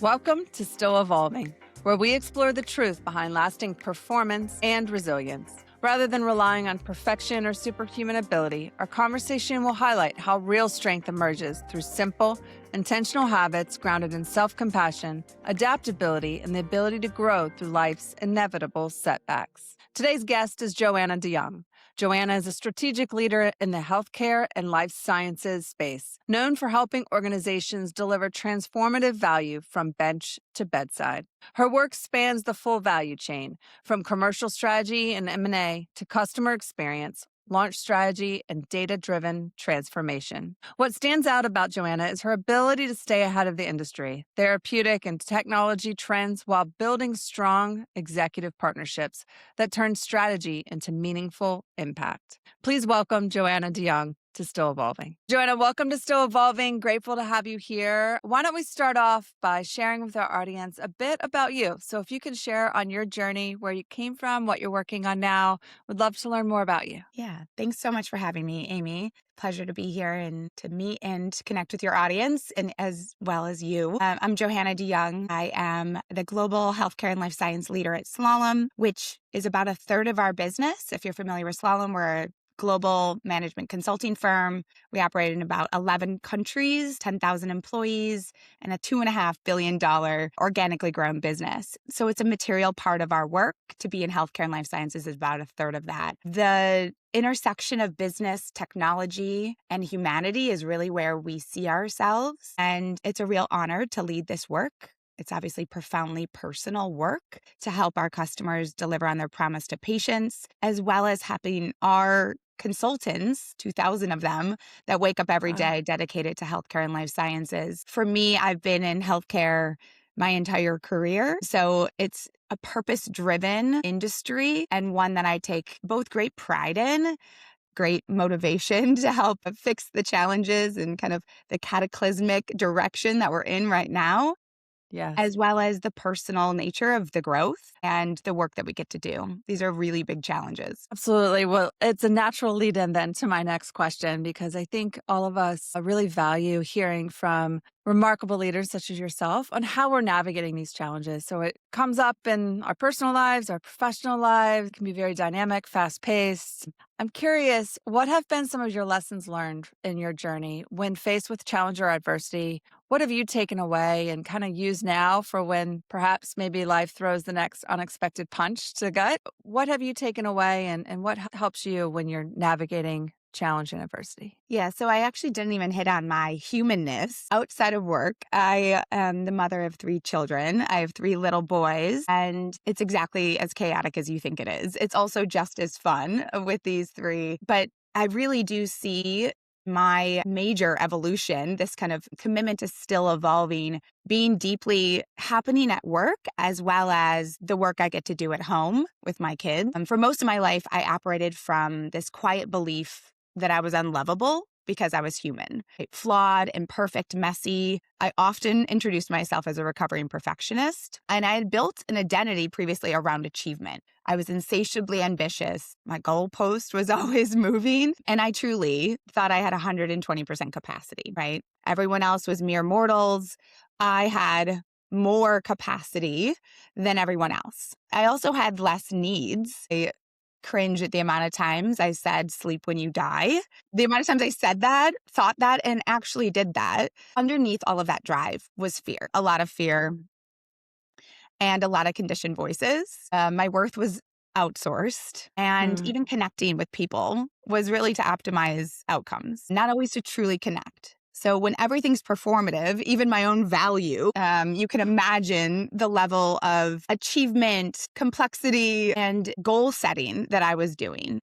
Welcome to Still Evolving, where we explore the truth behind lasting performance and resilience. Rather than relying on perfection or superhuman ability, our conversation will highlight how real strength emerges through simple, intentional habits grounded in self-compassion, adaptability, and the ability to grow through life's inevitable setbacks. Today's guest is Johanna DeYoung. Joanna is a strategic leader in the healthcare and life sciences space, known for helping organizations deliver transformative value from bench to bedside. Her work spans the full value chain, from commercial strategy and M&A to customer experience, launch strategy, and data-driven transformation. What stands out about Joanna is her ability to stay ahead of the industry, therapeutic and technology trends, while building strong executive partnerships that turn strategy into meaningful impact. Please welcome Johanna DeYoung to Still Evolving. Joanna, welcome to Still Evolving. Grateful to have you here. Why don't we start off by sharing with our audience a bit about you? So if you can share on your journey, where you came from, what you're working on now, would love to learn more about you. Yeah, thanks so much for having me, Amy. Pleasure to be here and to meet and connect with your audience and as well as you. I'm Johanna DeYoung. I am the global healthcare and life science leader at Slalom, which is about a third of our business. If you're familiar with Slalom, we're a global management consulting firm. We operate in about 11 countries, 10,000 employees, and a $2.5 billion organically grown business. So it's a material part of our work. To be in healthcare and life sciences is about a third of that. The intersection of business, technology, and humanity is really where we see ourselves. And it's a real honor to lead this work. It's obviously profoundly personal work to help our customers deliver on their promise to patients, as well as helping our consultants, 2,000 of them, that wake up every day dedicated to healthcare and life sciences. For me, I've been in healthcare my entire career. So it's a purpose-driven industry and one that I take both great pride in, great motivation to help fix the challenges and kind of the cataclysmic direction that we're in right now. Yes. As well as the personal nature of the growth and the work that we get to do. These are really big challenges. Absolutely. Well, it's a natural lead in then to my next question, because I think all of us really value hearing from remarkable leaders such as yourself on how we're navigating these challenges. So it comes up in our personal lives, our professional lives. It can be very dynamic, fast-paced. I'm curious, what have been some of your lessons learned in your journey when faced with challenge or adversity? What have you taken away and kind of used now for when perhaps maybe life throws the next unexpected punch to the gut? What have you taken away and what helps you when you're navigating challenge and adversity? Yeah, so I actually didn't even hit on my humanness outside of work. I am the mother of 3 children. I have 3 little boys, and it's exactly as chaotic as you think it is. It's also just as fun with these 3, but I really do see my major evolution, this kind of commitment to still evolving, being deeply happening at work as well as the work I get to do at home with my kids. For most of my life, I operated from this quiet belief that I was unlovable because I was human, right? Flawed, imperfect, messy. I often introduced myself as a recovering perfectionist, and I had built an identity previously around achievement. I was insatiably ambitious. My goalpost was always moving, and I truly thought I had 120% capacity, right? Everyone else was mere mortals. I had more capacity than everyone else. I also had less needs. I cringe at the amount of times I said, sleep when you die. The amount of times I said that, thought that, and actually did that. Underneath all of that drive was fear, a lot of fear and a lot of conditioned voices. My worth was outsourced, and even connecting with people was really to optimize outcomes, not always to truly connect. So when everything's performative, even my own value, you can imagine the level of achievement, complexity, and goal setting that I was doing,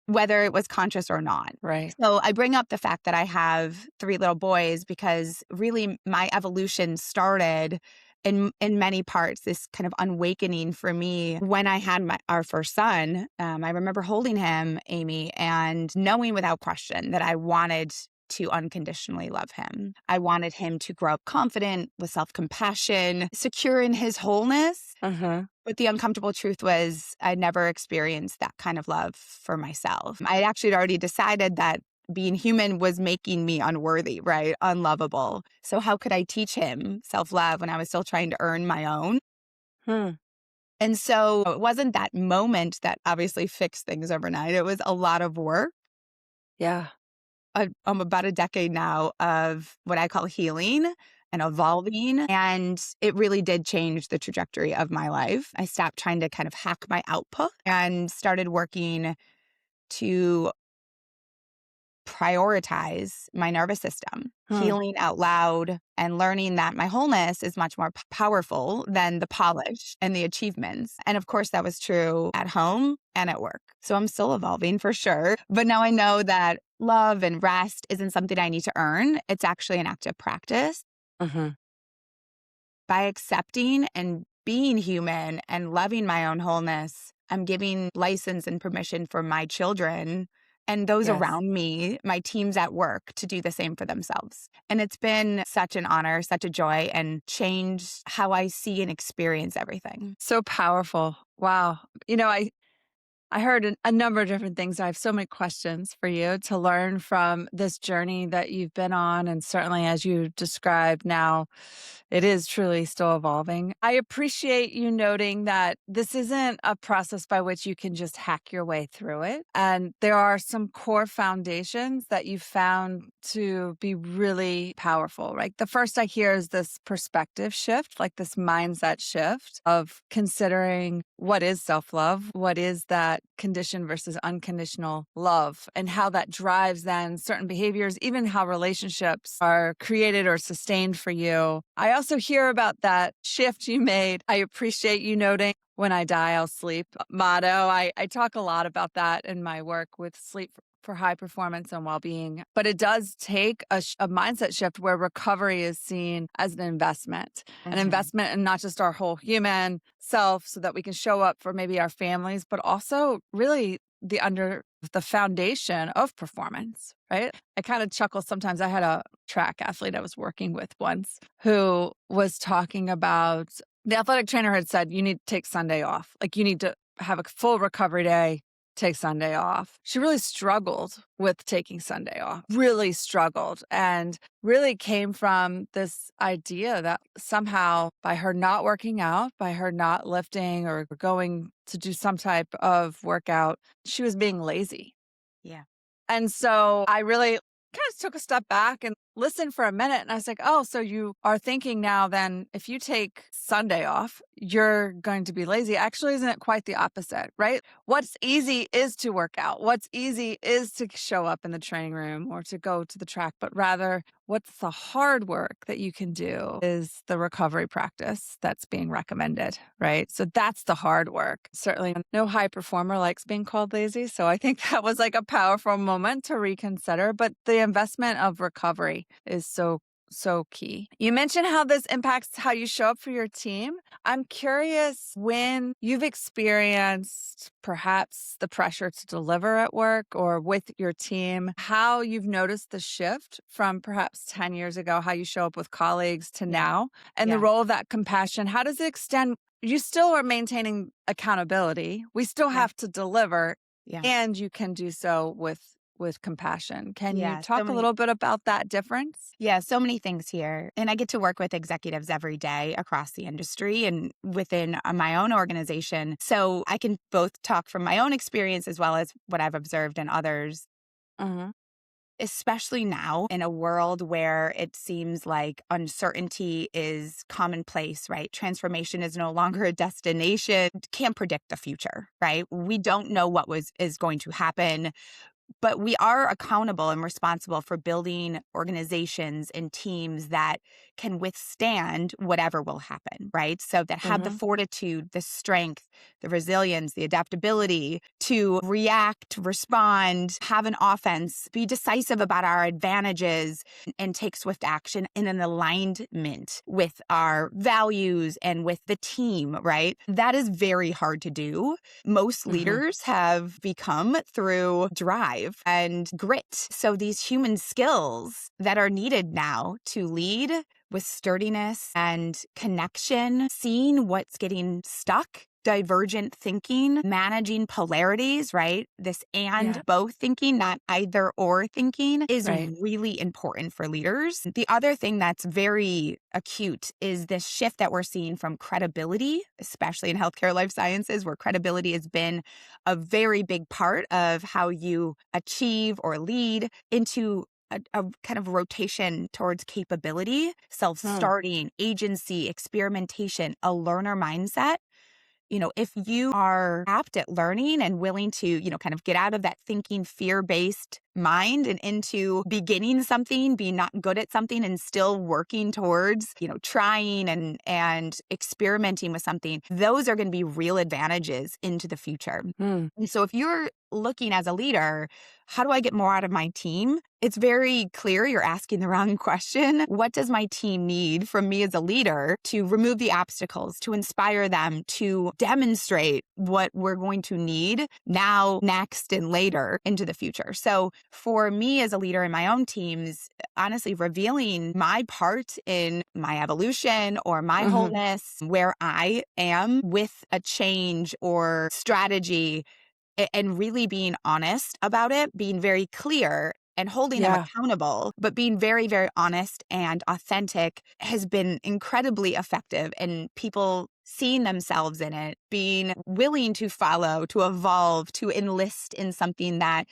whether it was conscious or not. Right. So I bring up the fact that I have 3 little boys because really my evolution started in many parts, this kind of awakening for me when I had our first son. I remember holding him, Amy, and knowing without question that I wanted to unconditionally love him. I wanted him to grow up confident, with self-compassion, secure in his wholeness. But the uncomfortable truth was I never experienced that kind of love for myself. I had actually already decided that being human was making me unworthy, right? Unlovable. So how could I teach him self-love when I was still trying to earn my own? Hmm. And so it wasn't that moment that obviously fixed things overnight. It was a lot of work. Yeah. I'm about a decade now of what I call healing and evolving. And it really did change the trajectory of my life. I stopped trying to kind of hack my output and started working to prioritize my nervous system, Hmm. healing out loud and learning that my wholeness is much more powerful than the polish and the achievements. And of course, that was true at home and at work. So I'm still evolving for sure. But now I know that love and rest isn't something I need to earn. It's actually an active practice. Hmm. By accepting and being human and loving my own wholeness, I'm giving license and permission for my children and those Yes. around me, my teams at work, to do the same for themselves. And it's been such an honor, such a joy, and changed how I see and experience everything. So powerful. Wow. I heard a number of different things. I have so many questions for you to learn from this journey that you've been on. And certainly, as you described now, it is truly still evolving. I appreciate you noting that this isn't a process by which you can just hack your way through it. And there are some core foundations that you found to be really powerful, right? The first I hear is this perspective shift, like this mindset shift of considering what is self love, what is that conditioned versus unconditional love, and how that drives then certain behaviors, even how relationships are created or sustained for you. I also hear about that shift you made. I appreciate you noting when I die, I'll sleep motto. I talk a lot about that in my work with sleep for high performance and well-being, but it does take a mindset shift where recovery is seen as an Mhm. investment in not just our whole human self so that we can show up for maybe our families, but also really the foundation of performance, right? I kind of chuckle sometimes. I had a track athlete I was working with once who was talking about the athletic trainer had said, you need to take Sunday off. Like you need to have a full recovery day, take Sunday off. She really struggled with taking Sunday off, really struggled, and really came from this idea that somehow by her not working out, by her not lifting or going to do some type of workout, she was being lazy. Yeah. And so I really kind of took a step back and listened for a minute. And I was like, oh, so you are thinking now then if you take Sunday off, you're going to be lazy. Actually, isn't it quite the opposite, right? What's easy is to work out. What's easy is to show up in the training room or to go to the track, but rather what's the hard work that you can do is the recovery practice that's being recommended, right? So that's the hard work. Certainly no high performer likes being called lazy. So I think that was like a powerful moment to reconsider, but the investment of recovery is so key. You mentioned how this impacts how you show up for your team. I'm curious when you've experienced perhaps the pressure to deliver at work or with your team, how you've noticed the shift from perhaps 10 years ago, how you show up with colleagues to Yeah. now, and the Yeah. role of that compassion. How does it extend? You still are maintaining accountability. We still Yeah. have to deliver, Yeah. and you can do so with compassion. Can you Yeah. So talk a many. little bit about that difference? Yeah, so many things here. And I get to work with executives every day across the industry and within my own organization. So I can both talk from my own experience as well as what I've observed in others, Mhm. especially now in a world where it seems like uncertainty is commonplace, right? Transformation is no longer a destination. Can't predict the future, right? We don't know what is going to happen. But we are accountable and responsible for building organizations and teams that can withstand whatever will happen, right? So that have the Mhm. fortitude, the strength, the resilience, the adaptability to react, respond, have an offense, be decisive about our advantages, and take swift action in an alignment with our values and with the team, right? That is very hard to do. Most Mhm. leaders have become through drive and grit. So these human skills that are needed now to lead with sturdiness and connection, seeing what's getting stuck divergent thinking, managing polarities, right? This and Yeah. both thinking, not either or thinking, is Right. really important for leaders. The other thing that's very acute is this shift that we're seeing from credibility, especially in healthcare life sciences, where credibility has been a very big part of how you achieve or lead, into a kind of rotation towards capability, Hmm. self-starting, agency, experimentation, a learner mindset. If you are apt at learning and willing to, kind of get out of that thinking fear-based mind and into beginning something, being not good at something and still working towards, trying and experimenting with something, those are going to be real advantages into the future. Hmm. And so if you're looking as a leader, how do I get more out of my team? It's very clear you're asking the wrong question. What does my team need from me as a leader to remove the obstacles, to inspire them, to demonstrate what we're going to need now, next, and later into the future? So for me as a leader in my own teams, honestly, revealing my part in my evolution or my Mhm. wholeness, where I am with a change or strategy, and really being honest about it, being very clear and holding them Yeah. accountable, but being very, very honest and authentic has been incredibly effective. And people seeing themselves in it, being willing to follow, to evolve, to enlist in something that,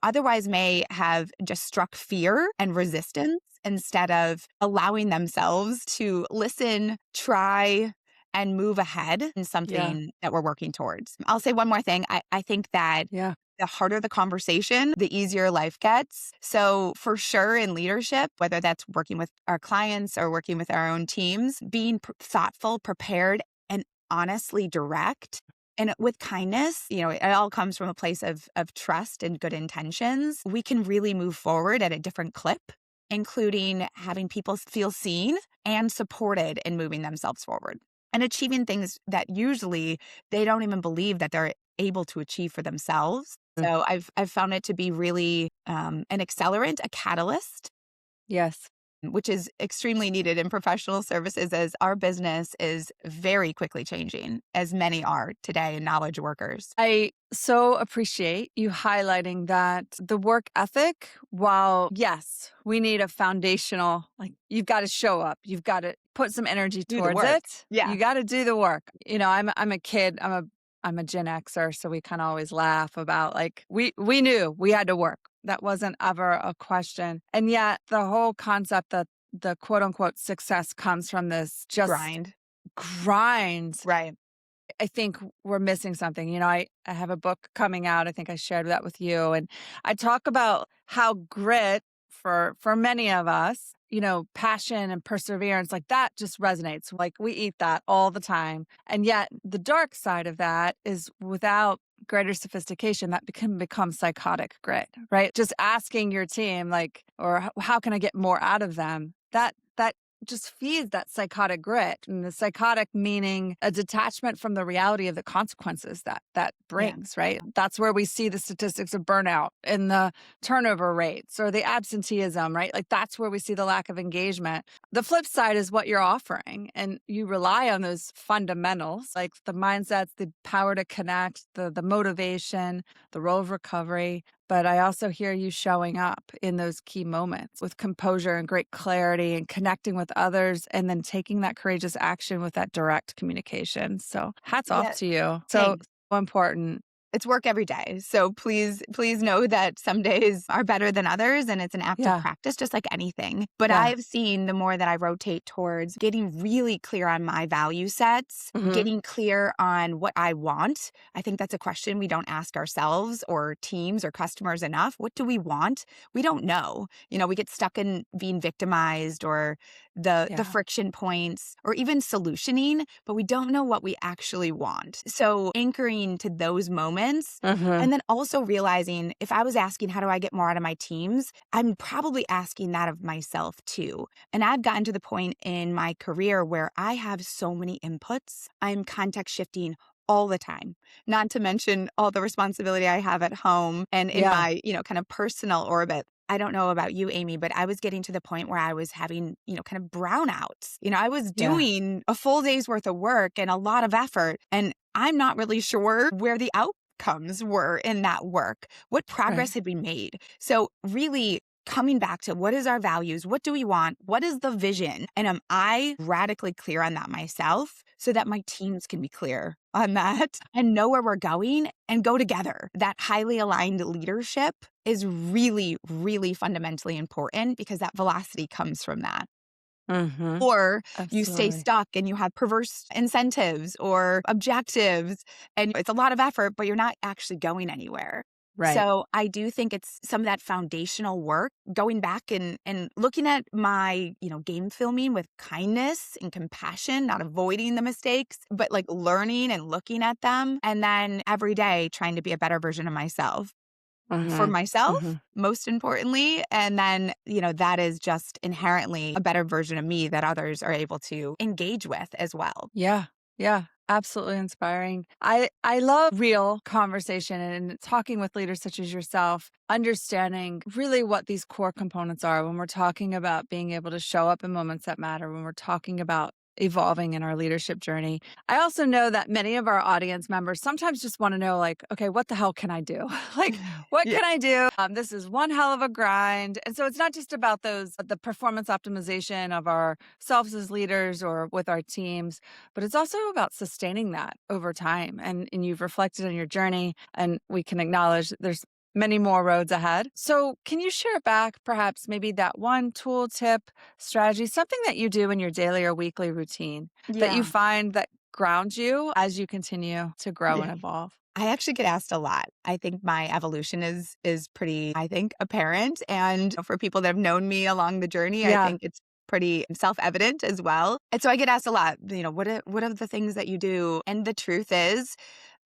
otherwise may have just struck fear and resistance, instead of allowing themselves to listen, try, and move ahead in Yeah. something that we're working towards. I'll say one more thing. I think that Yeah. the harder the conversation, the easier life gets. So for sure in leadership, whether that's working with our clients or working with our own teams, being thoughtful, prepared, and honestly direct and with kindness, it all comes from a place of trust and good intentions. We can really move forward at a different clip, including having people feel seen and supported in moving themselves forward and achieving things that usually they don't even believe that they're able to achieve for themselves. Mm. So I've found it to be really an accelerant, a catalyst, Yes. which is extremely needed in professional services, as our business is very quickly changing, as many are today in knowledge workers. I so appreciate you highlighting that the work ethic, while yes, we need a foundational, like you've got to show up, you've got to put some energy Do the towards work. it. Yeah. You got to do the work. I'm a kid, I'm a Gen Xer, so we kind of always laugh about like we knew we had to work. That wasn't ever a question. And yet the whole concept that the quote unquote success comes from this just Grind. grind. Right. I think we're missing something. I have a book coming out. I think I shared that with you. And I talk about how grit for many of us, passion and perseverance, like that just resonates. Like we eat that all the time. And yet the dark side of that is without greater sophistication, that can become psychotic grit, right? Just asking your team, like, or how can I get more out of them? That just feeds that psychotic grit, and the psychotic meaning a detachment from the reality of the consequences that Yeah. brings, right? That's where we see the statistics of burnout and the turnover rates or the absenteeism, right? Like that's where we see the lack of engagement. The flip side is what you're offering, and you rely on those fundamentals, like the mindsets, the power to connect, the motivation, the role of recovery. But I also hear you showing up in those key moments with composure and great clarity and connecting with others, and then taking that courageous action with that direct communication. So hats off Yeah. to you. So Thanks. important. It's work every day. So please know that some days are better than others, and it's an active Yeah. practice, just like anything. But Yeah. I've seen the more that I rotate towards getting really clear on my value sets, Mhm. getting clear on what I want. I think that's a question we don't ask ourselves or teams or customers enough. What do we want? We don't know. We get stuck in being victimized or the Yeah. friction points or even solutioning, but we don't know what we actually want. So anchoring to those moments. Mhm. And then also realizing if I was asking, how do I get more out of my teams? I'm probably asking that of myself too. And I've gotten to the point in my career where I have so many inputs. I'm context shifting all the time, not to mention all the responsibility I have at home and in Yeah. my, kind of personal orbit. I don't know about you, Amy, but I was getting to the point where I was having, kind of brownouts. I was Yeah. doing a full day's worth of work and a lot of effort, and I'm not really sure where the outcomes were in that work. What Right. progress had we made? So really coming back to what is our values? What do we want? What is the vision? And am I radically clear on that myself so that my teams can be clear on that and know where we're going and go together? That highly aligned leadership is really, really fundamentally important because that velocity comes from that. Mm-hmm. Or you stay Absolutely. stuck and you have perverse incentives or objectives, and it's a lot of effort, but you're not actually going anywhere. Right. So I do think it's some of that foundational work, going back and looking at my, game filming with kindness and compassion, not avoiding the mistakes, but like learning and looking at them. And then every day trying to be a better version of myself for Mm-hmm. Mm-hmm. myself, most importantly. And then, that is just inherently a better version of me that others are able to engage with as well. Yeah. Yeah. Absolutely inspiring. I love real conversation and talking with leaders such as yourself, understanding really what these core components are when we're talking about being able to show up in moments that matter, when we're talking about evolving in our leadership journey. I also know that many of our audience members sometimes just want to know, like, okay, what the hell can I do? Like, what Yeah. can I do? This is one hell of a grind. And so it's not just about the performance optimization of ourselves as leaders or with our teams, but it's also about sustaining that over time. And you've reflected on your journey, and we can acknowledge there's many more roads ahead. So can you share back perhaps maybe that one tool, tip, strategy, something that you do in your daily or weekly routine that you Yeah. find that grounds you as you continue to grow Yeah. and evolve? I actually get asked a lot. I think my evolution is pretty, apparent. And for people that have known me along the journey, I Yeah. think it's pretty self-evident as well. And so I get asked a lot, what are the things that you do? And the truth is,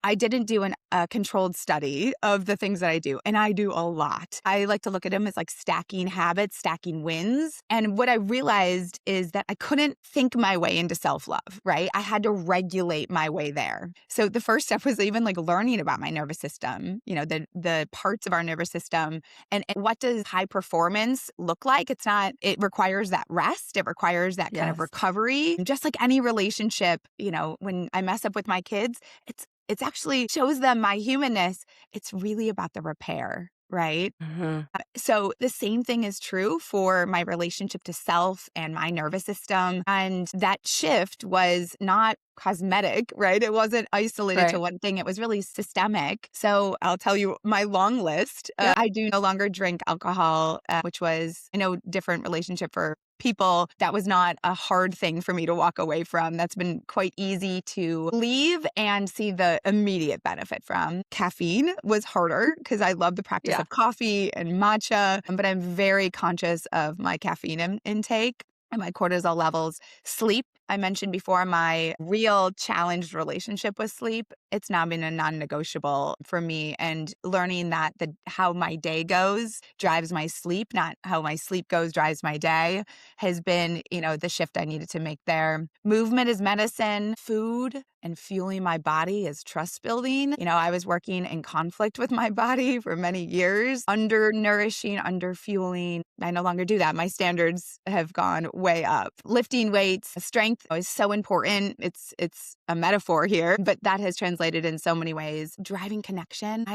I didn't do a controlled study of the things that I do, and I do a lot. I like to look at them as like stacking habits, stacking wins. And what I realized is that I couldn't think my way into self-love, right? I had to regulate my way there. So the first step was even like learning about my nervous system, the parts of our nervous system and what does high performance look like? It requires that rest. It requires that kind of Yes. recovery. Just like any relationship, when I mess up with my kids, it's actually shows them my humanness. It's really about the repair, right? Hmm. So the same thing is true for my relationship to self and my nervous system. And that shift was not cosmetic, right? It wasn't isolated to Right. one thing. It was really systemic. So I'll tell you my long list. Yeah. I do no longer drink alcohol, which was, different relationship for people. That was not a hard thing for me to walk away from. That's been quite easy to leave and see the immediate benefit from. Caffeine was harder because I love the practice Yeah. of coffee and matcha, but I'm very conscious of my caffeine intake and my cortisol levels. Sleep, I mentioned before, my real challenged relationship with sleep. It's now been a non-negotiable for me, and learning that how my day goes drives my sleep, not how my sleep goes drives my day, has been, the shift I needed to make there. Movement is medicine. Food and fueling my body is trust building. I was working in conflict with my body for many years, under nourishing, under fueling. I no longer do that. My standards have gone way up. Lifting weights, strength is so important. It's a metaphor here, but that has translated in so many ways. Driving connection.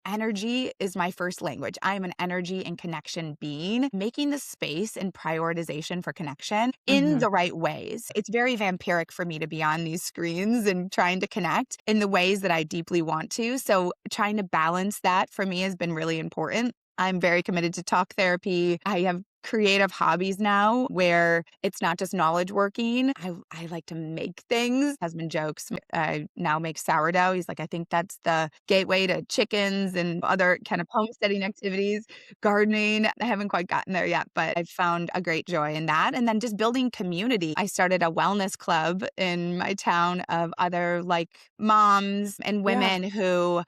Energy is my first language. I am an energy and connection being, making the space and prioritization for connection in Hmm. the right ways. It's very vampiric for me to be on these screens and trying to connect in the ways that I deeply want to. So trying to balance that for me has been really important. I'm very committed to talk therapy. I have creative hobbies now where it's not just knowledge working. I like to make things. Husband jokes, I now make sourdough. He's like, I think that's the gateway to chickens and other kind of homesteading activities, gardening. I haven't quite gotten there yet, but I've found a great joy in that. And then just building community. I started a wellness club in my town of other like moms and Yeah. women who,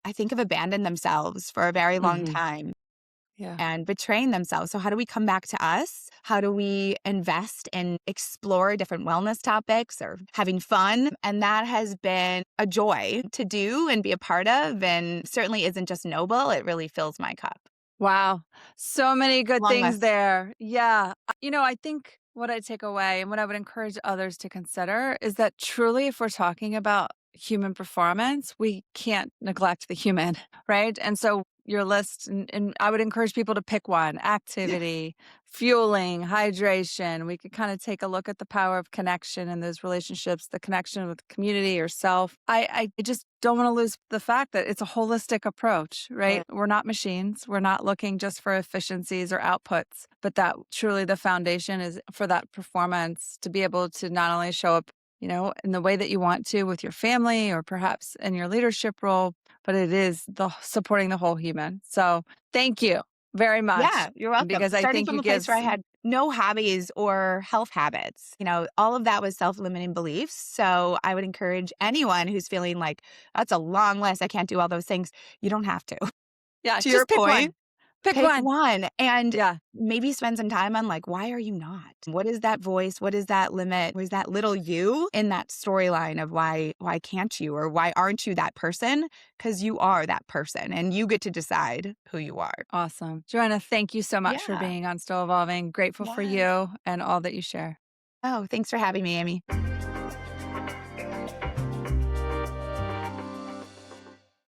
I think have abandoned themselves for a very long Hmm. time Yeah. and betraying themselves. So how do we come back to us? How do we invest and explore different wellness topics or having fun? And that has been a joy to do and be a part of, and certainly isn't just noble. It really fills my cup. Wow. So many good Long things list. there. Yeah. I think what I take away and what I would encourage others to consider is that truly, if we're talking about human performance, we can't neglect the human, right? And so your list, and I would encourage people to pick one: activity, fueling, hydration. We could kind of take a look at the power of connection in those relationships, the connection with community or self. I just don't want to lose the fact that it's a holistic approach, right? We're not machines. We're not looking just for efficiencies or outputs, but that truly the foundation is for that performance to be able to not only show up, in the way that you want to with your family or perhaps in your leadership role, but it is the supporting the whole human. So thank you very much Yeah, you're welcome. because I Starting think from you a place where I give. had no hobbies or health habits, all of that was self-limiting beliefs. So I would encourage anyone who's feeling like that's a long list. I can't do all those things. You don't have to. Yeah, To your just pick point, one. Pick pick one. one and Yeah. maybe spend some time on like, why are you not? What is that voice? What is that limit? What is that little you in that storyline of why can't you or why aren't you that person? Because you are that person and you get to decide who you are. Awesome. Joanna, thank you so much for Yeah. being on Still Evolving. Grateful for Yes. you and all that you share. Oh, thanks for having me, Amy.